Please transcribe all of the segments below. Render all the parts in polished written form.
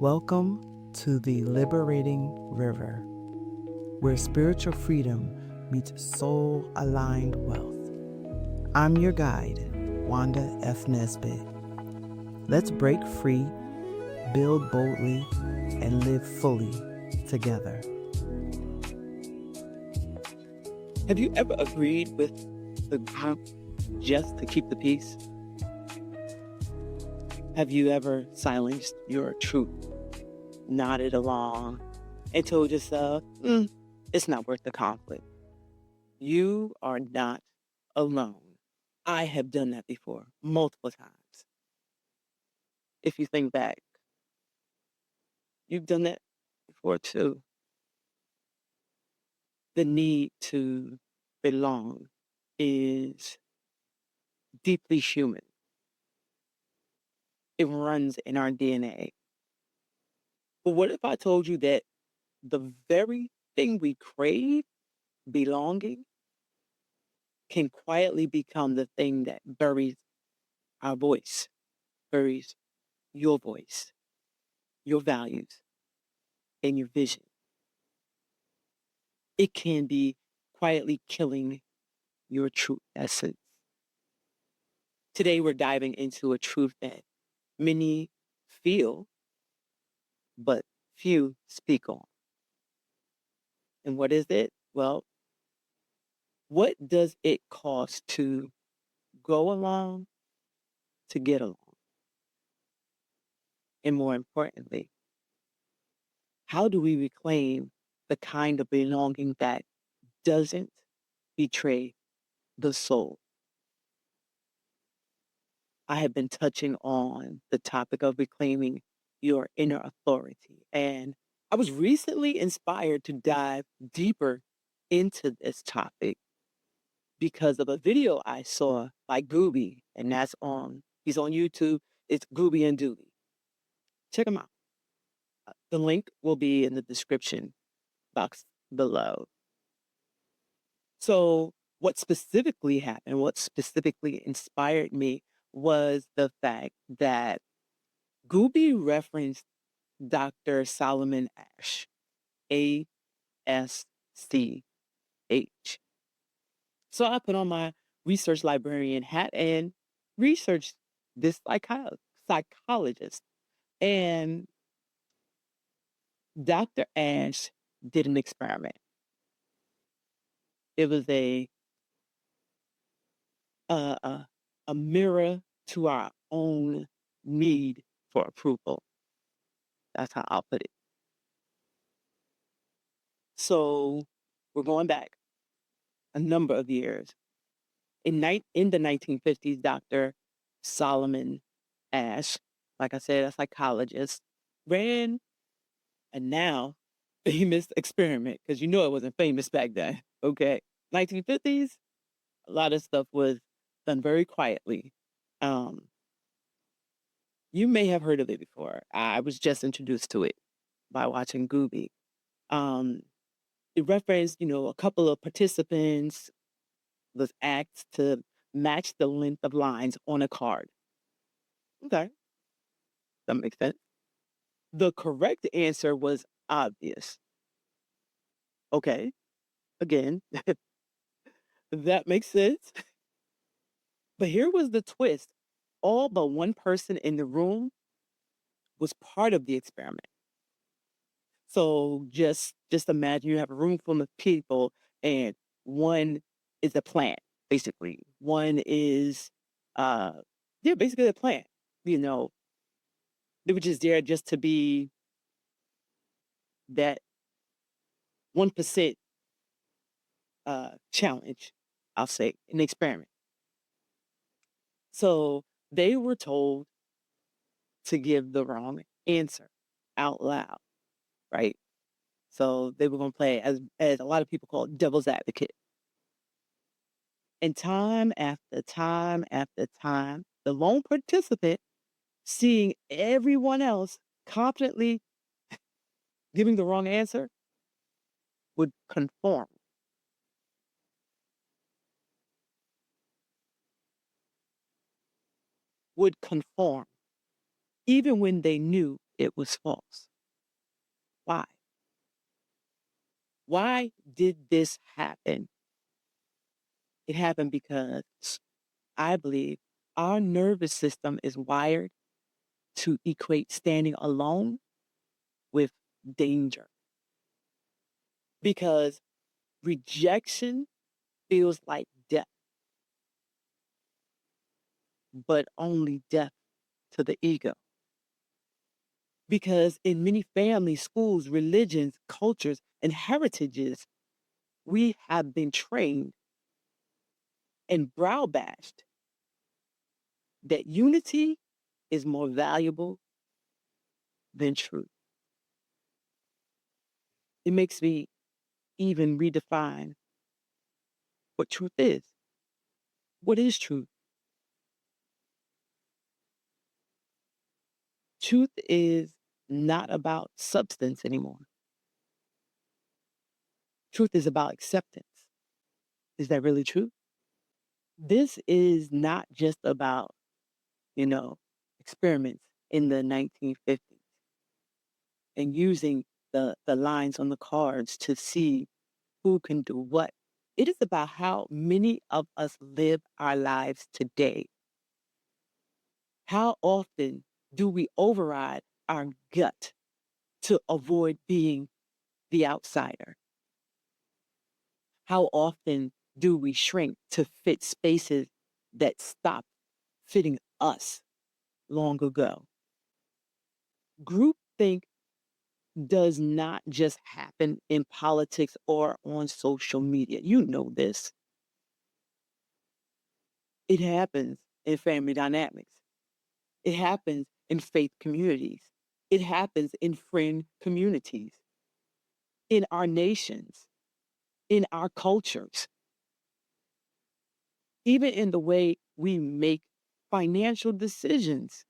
Welcome to the Liberating River, where spiritual freedom meets soul-aligned wealth. I'm your guide, Wanda Nesbit. Let's break free, build boldly, and live fully together. Have you ever agreed with the group just to keep the peace? Have you ever silenced your truth, nodded along, and told yourself, it's not worth the conflict? You are not alone. I have done that before, multiple times. If you think back, you've done that before too. The need to belong is deeply human. It runs in our DNA. But what if I told you that the very thing we crave, belonging, can quietly become the thing that buries our voice, buries your voice, your values, and your vision? It can be quietly killing your true essence. Today, we're diving into a truth that many feel, but few speak on. And what is it? Well, what does it cost to go along to get along? And more importantly, how do we reclaim the kind of belonging that doesn't betray the soul? I have been touching on the topic of reclaiming your inner authority. And I was recently inspired to dive deeper into this topic because of a video I saw by Gooby, and he's on YouTube. It's Gooby and Doobie. Check him out. The link will be in the description box below. So, what specifically happened, what specifically inspired me was the fact that Gooby referenced Dr. Solomon Asch, ASCH. So I put on my research librarian hat and researched this psychologist. And Dr. Asch did an experiment. It was a, a mirror to our own need for approval. That's how I'll put it. So we're going back a number of years. In the 1950s, Dr. Solomon Asch, like I said, a psychologist, ran a now famous experiment, because it wasn't famous back then. Okay. 1950s, a lot of stuff was done very quietly. Um, you may have heard of it before. I was just introduced to it by watching Gooby. Um, it referenced, a couple of participants was asked to match the length of lines on a card. Okay, that makes sense. The correct answer was obvious. Okay, again, that makes sense. But here was the twist. All but one person in the room was part of the experiment. So just imagine you have a room full of people and one is a plant, basically. One is uh basically a plant. You know, they were just there just to be that 1% challenge, I'll say, an experiment. So they were told to give the wrong answer out loud, right? So they were going to play as a lot of people call it devil's advocate. And time after time after time, the lone participant, seeing everyone else confidently giving the wrong answer, would conform. Would conform, even when they knew it was false. Why? Why did this happen? It happened because I believe our nervous system is wired to equate standing alone with danger because rejection feels like death, but only death to the ego. Because in many families, schools, religions, cultures, and heritages, we have been trained and brow bashed that unity is more valuable than truth. It makes me even redefine what truth is. What is truth? Truth is not about substance anymore. Truth is about acceptance. Is that really true? This is not just about, you know, experiments in the 1950s and using the lines on the cards to see who can do what. It is about how many of us live our lives today. How often do we override our gut to avoid being the outsider? How often do we shrink to fit spaces that stopped fitting us long ago? Groupthink does not just happen in politics or on social media. You know this. It happens in family dynamics. It happens in faith communities. It happens in friend communities, in our nations, in our cultures, even in the way we make financial decisions.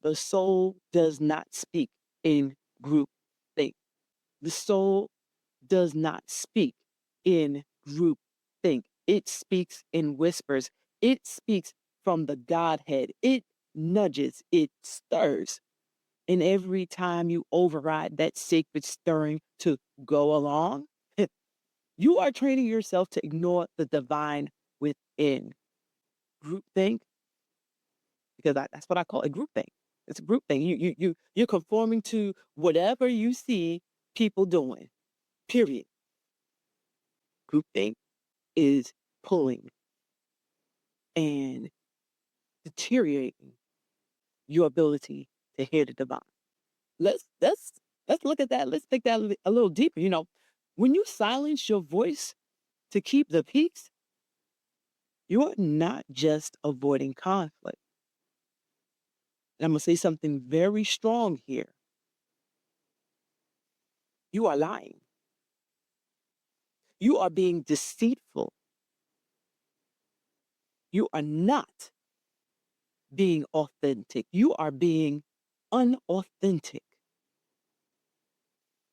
The soul does not speak in group think. The soul does not speak in group think. It speaks in whispers. It speaks from the Godhead. It nudges, it stirs. And every time you override that sacred stirring to go along, you are training yourself to ignore the divine within. Groupthink, because that's what I call a groupthink. It's a group thing. You're conforming to whatever you see people doing. Period. Groupthink is pulling and deteriorating your ability to hear the divine. Let's look at that. Let's think that a little deeper. When you silence your voice to keep the peace, you're not just avoiding conflict. And I'm gonna say something very strong here. You are lying. You are being deceitful. You are not being authentic. You are being unauthentic.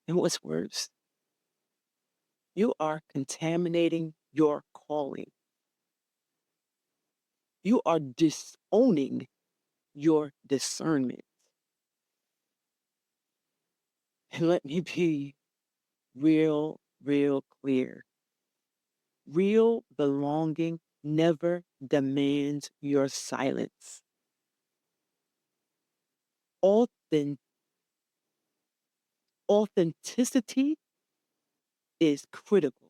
And what's worse, you are contaminating your calling. You are disowning your discernment. And let me be real clear. Real belonging never demands your silence. Authen- Authenticity is critical.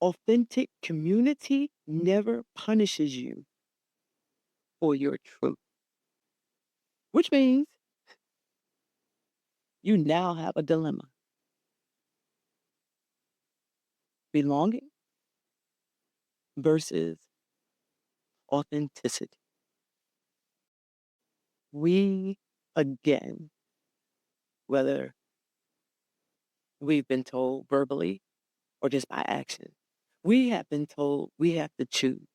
Authentic community never punishes you for your truth, which means you now have a dilemma: belonging versus authenticity. We, again, whether we've been told verbally or just by action, we have been told we have to choose: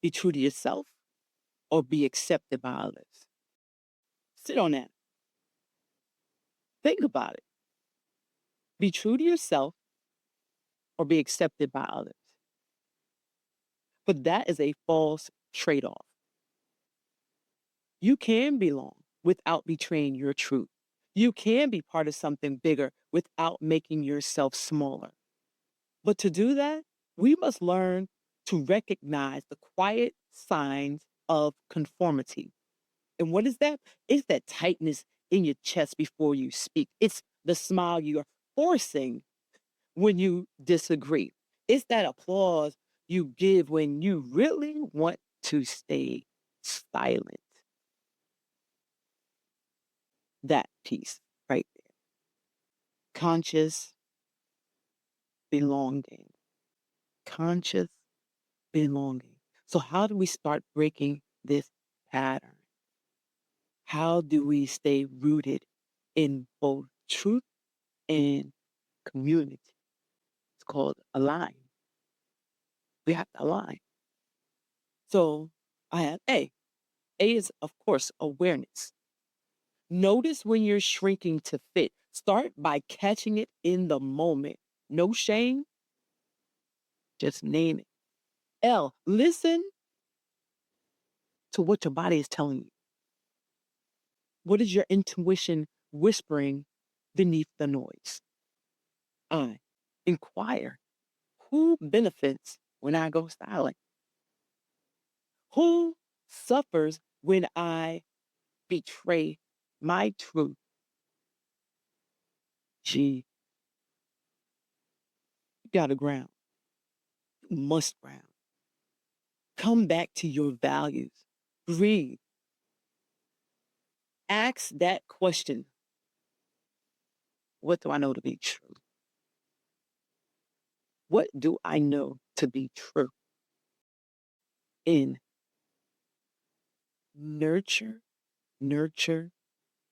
be true to yourself or be accepted by others. Sit on that. Think about it. Be true to yourself or be accepted by others. But that is a false trade off. You can belong without betraying your truth. You can be part of something bigger without making yourself smaller. But to do that, we must learn to recognize the quiet signs of conformity. And what is that? It's that tightness in your chest before you speak. It's the smile you're forcing when you disagree. It's that applause you give when you really want to stay silent. That piece right there. Conscious belonging. Conscious belonging. So, how do we start breaking this pattern? How do we stay rooted in both truth and community? It's called align. We have to align. So, I have A. A is, of course, awareness. Notice when you're shrinking to fit. Start by catching it in the moment. No shame, just name it. L, listen to what your body is telling you. What is your intuition whispering beneath the noise? I, inquire. Who benefits when I go silent? Who suffers when I betray my truth? G, you gotta ground. You must ground. Come back to your values. Breathe. Ask that question. What do I know to be true? What do I know to be true? In nurture, nurture,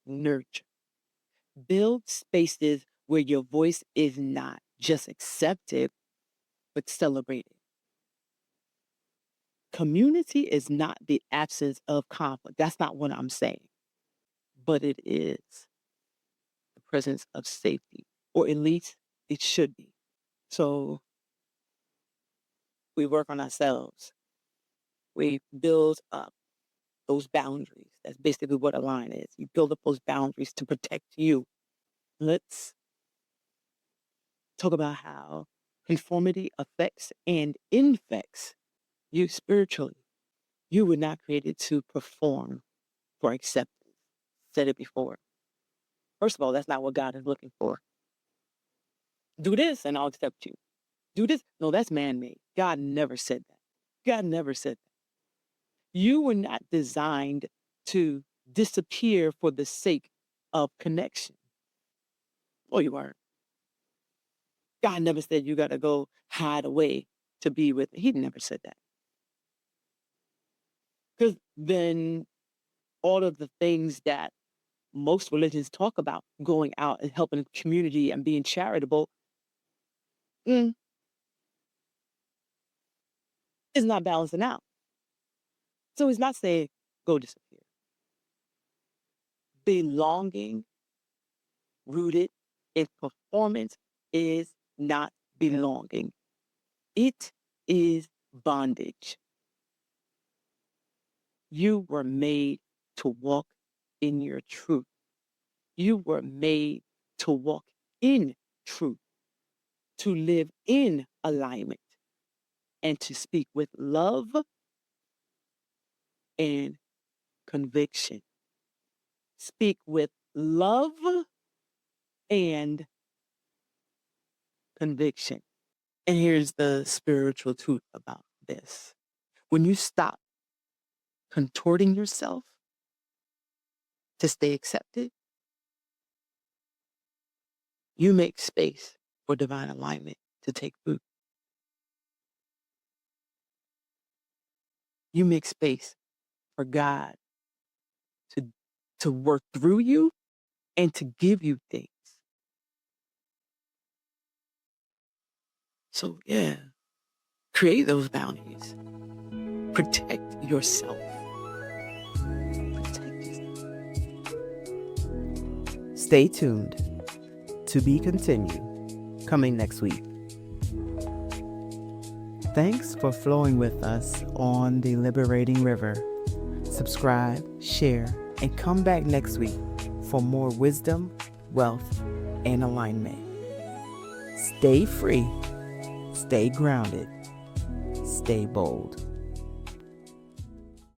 nurture. Build spaces where your voice is not just accepted, but celebrated. Community is not the absence of conflict. That's not what I'm saying. But it is the presence of safety, or at least it should be. So we work on ourselves. We build up those boundaries. That's basically what a line is. You build up those boundaries to protect you. Let's talk about how conformity affects and infects you spiritually. You were not created to perform for acceptance. Said it before. First of all, that's not what God is looking for. Do this and I'll accept you. Do this. No, that's man-made. God never said that. God never said that. You were not designed to disappear for the sake of connection. Oh, you weren't. God never said you got to go hide away to be with. He never said that. Because then all of the things that most religions talk about, going out and helping the community and being charitable, mm, is not balancing out. So he's not saying go disappear. Belonging rooted in performance is not belonging. It is bondage. You were made to walk in your truth. You were made to walk in truth, to live in alignment, and to speak with love and conviction. Speak with love and conviction. And here's the spiritual truth about this. When you stop contorting yourself to stay accepted, you make space for divine alignment to take root. You make space for God to work through you and to give you things. So yeah, create those boundaries. Protect yourself. Protect yourself. Stay tuned. To be continued, coming next week. Thanks for flowing with us on the Liberating River. subscribe, share, and come back next week for more wisdom, wealth, and alignment. Stay free, stay grounded, stay bold.